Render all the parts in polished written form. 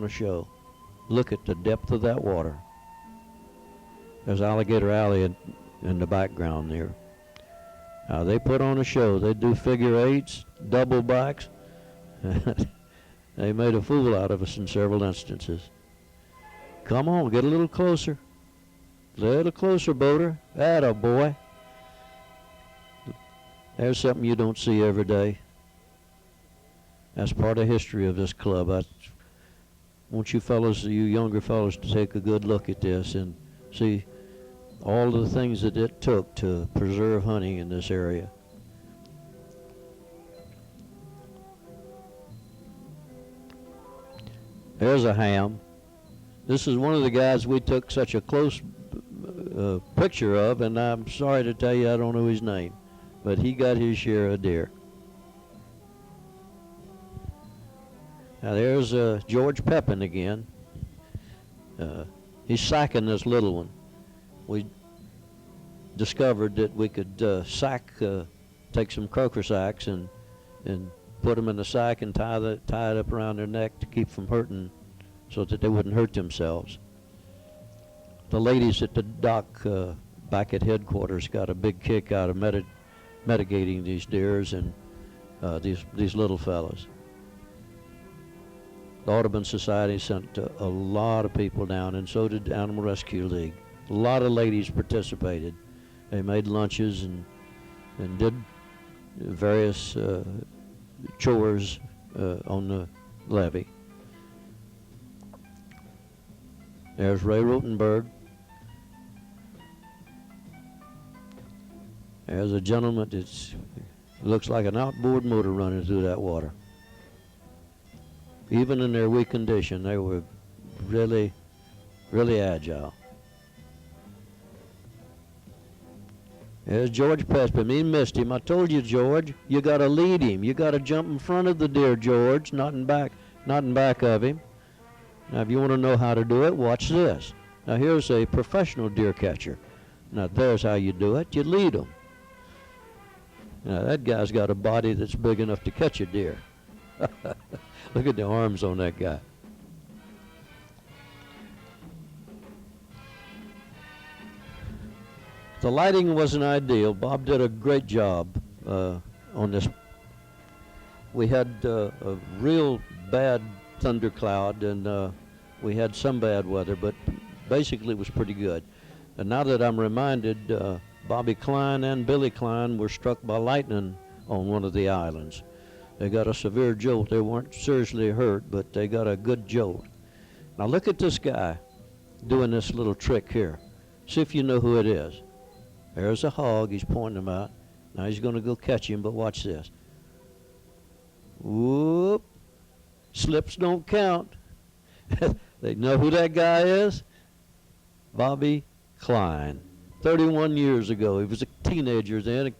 a show. Look at the depth of that water. There's Alligator Alley in the background there. They put on a show. They do figure eights, double backs. They made a fool out of us in several instances. Come on, get a little closer. A little closer, boater. Atta boy. There's something you don't see every day. That's part of history of this club. I want you fellows, you younger fellows, to take a good look at this and see all the things that it took to preserve hunting in this area. There's a ham. This is one of the guys we took such a close picture of, and I'm sorry to tell you I don't know his name, but he got his share of deer. Now there's George Pepin again. He's sacking this little one. We discovered that we could take some croaker sacks and put them in the sack and tie it up around their neck to keep from hurting, so that they wouldn't hurt themselves. The ladies at the dock back at headquarters got a big kick out of mitigating these deers and these little fellows. The Audubon Society sent a lot of people down, and so did the Animal Rescue League. A lot of ladies participated. They made lunches and did various chores on the levee. There's Ray Rotenberg. There's a gentleman that looks like an outboard motor running through that water. Even in their weak condition, they were really, really agile. There's George Pespin. He missed him. I told you, George, you got to lead him. You got to jump in front of the deer, George, not in back of him. Now, if you want to know how to do it, watch this. Now, here's a professional deer catcher. Now, there's how you do it. You lead them. Now, that guy's got a body that's big enough to catch a deer. Look at the arms on that guy. The lighting wasn't ideal. Bob did a great job on this. We had a real bad thundercloud, and we had some bad weather, but basically it was pretty good. And now that I'm reminded, Bobby Klein and Billy Klein were struck by lightning on one of the islands. They got a severe jolt. They weren't seriously hurt, but they got a good jolt. Now look at this guy doing this little trick here. See if you know who it is. There's a hog. He's pointing him out. Now he's going to go catch him, but watch this. Whoop. Slips don't count. They know who that guy is? Bobby Klein. 31 years ago. He was a teenager then,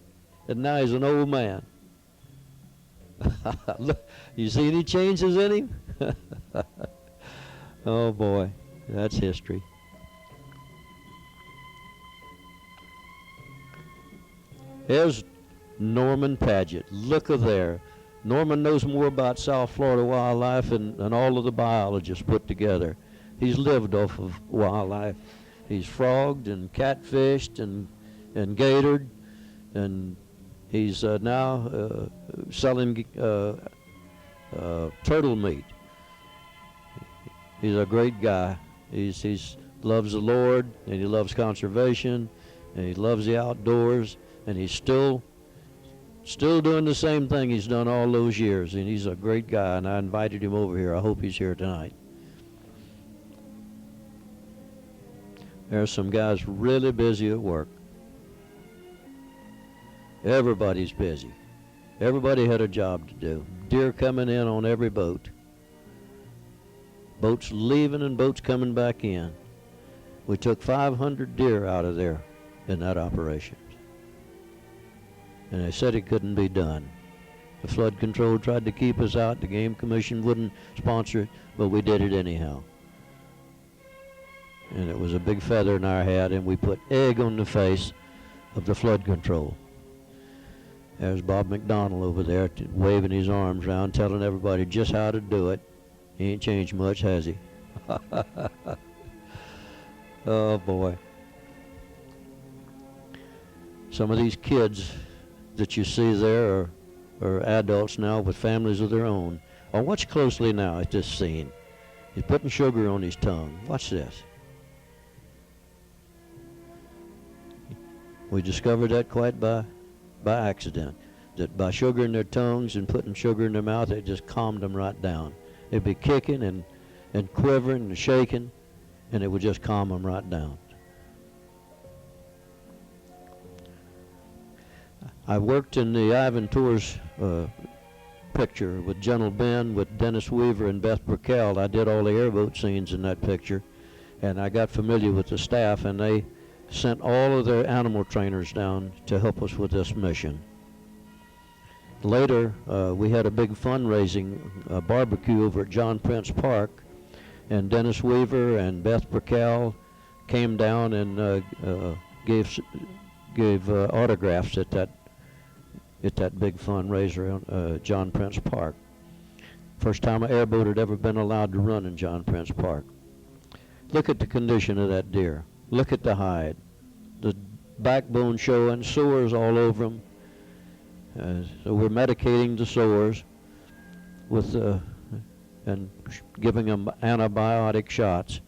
and now he's an old man. Look, you see any changes in him? Oh boy, that's history. Here's Norman Paget. Look at there. Norman knows more about South Florida wildlife than all of the biologists put together. He's lived off of wildlife. He's frogged and catfished and gatored, and he's now selling turtle meat. He's a great guy. He's loves the Lord, and he loves conservation, and he loves the outdoors, and he's still doing the same thing he's done all those years, and he's a great guy, and I invited him over here. I hope he's here tonight. There's some guys really busy at work. Everybody's busy. Everybody had a job to do. Deer coming in on every boat. Boats leaving and boats coming back in. We took 500 deer out of there in that operation. And they said it couldn't be done. The flood control tried to keep us out. The Game Commission wouldn't sponsor it, but we did it anyhow. And it was a big feather in our hat, and we put egg on the face of the flood control. There's Bob McDonald over there waving his arms around, telling everybody just how to do it. He ain't changed much, has he? Oh boy. Some of these kids that you see there are adults now with families of their own. Oh, watch closely now at this scene. He's putting sugar on his tongue. Watch this. We discovered that quite by accident. That by sugaring their tongues and putting sugar in their mouth, it just calmed them right down. They'd be kicking and quivering and shaking, and it would just calm them right down. I worked in the Ivan Tours picture with Gentle Ben, with Dennis Weaver and Beth Brickell. I did all the airboat scenes in that picture, and I got familiar with the staff, and they sent all of their animal trainers down to help us with this mission. Later, we had a big fundraising barbecue over at John Prince Park, and Dennis Weaver and Beth Brickell came down and gave autographs at that big fundraiser at John Prince Park. First time an airboat had ever been allowed to run in John Prince Park. Look at the condition of that deer. Look at the hide. The backbone showing, sores all over them. So we're medicating the sores with and giving them antibiotic shots.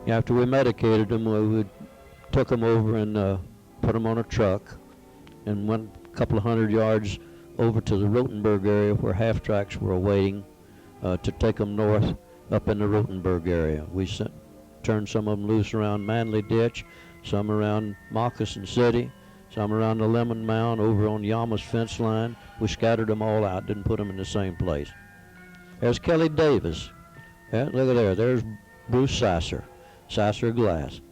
After we medicated them, we took them over and put them on a truck and went a couple of 100 yards over to the Rotenburg area where half tracks were awaiting to take them north up in the Rotenburg area. We turned some of them loose around Manley Ditch, some around Moccasin City, some around the Lemon Mound, over on Yama's fence line. We scattered them all out, didn't put them in the same place. There's Kelly Davis. Yeah, look at there. There's Bruce Sasser Glass.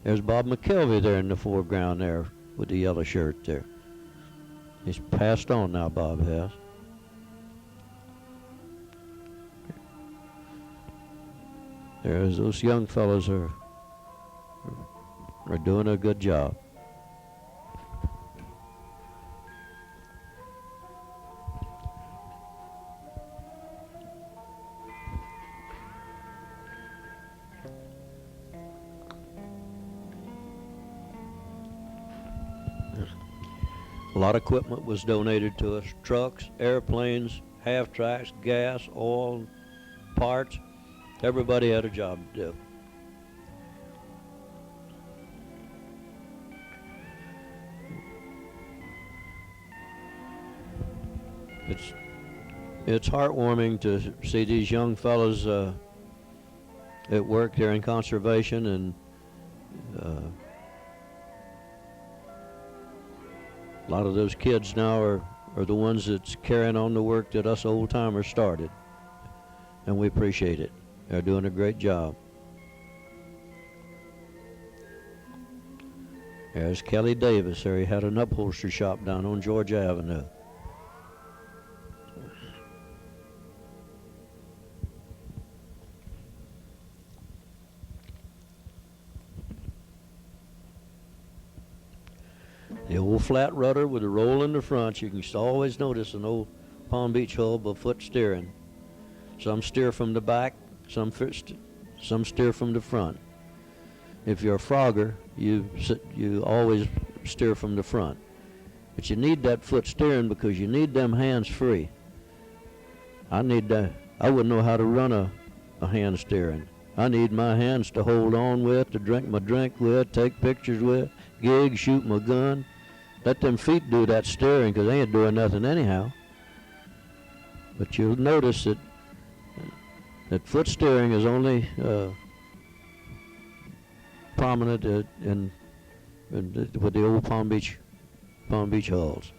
There's Bob McKelvey there in the foreground there with the yellow shirt there. He's passed on now, Bob has. There's those young fellows are doing a good job. A lot of equipment was donated to us. Trucks, airplanes, half tracks, gas, oil, parts. Everybody had a job to do. It's heartwarming to see these young fellows at work there in conservation, and a lot of those kids now are the ones that's carrying on the work that us old timers started, and we appreciate it. They're doing a great job. There's Kelly Davis there. He had an upholstery shop down on Georgia Avenue. The old flat rudder with a roll in the front. You can always notice an old Palm Beach hull by foot steering. Some steer from the back, some steer from the front. If you're a frogger, you always steer from the front. But you need that foot steering because you need them hands free. I wouldn't know how to run a hand steering. I need my hands to hold on with, to drink my drink with, take pictures with, gig, shoot my gun. Let them feet do that steering because they ain't doing nothing anyhow. But you'll notice that foot steering is only prominent with the old Palm Beach hulls.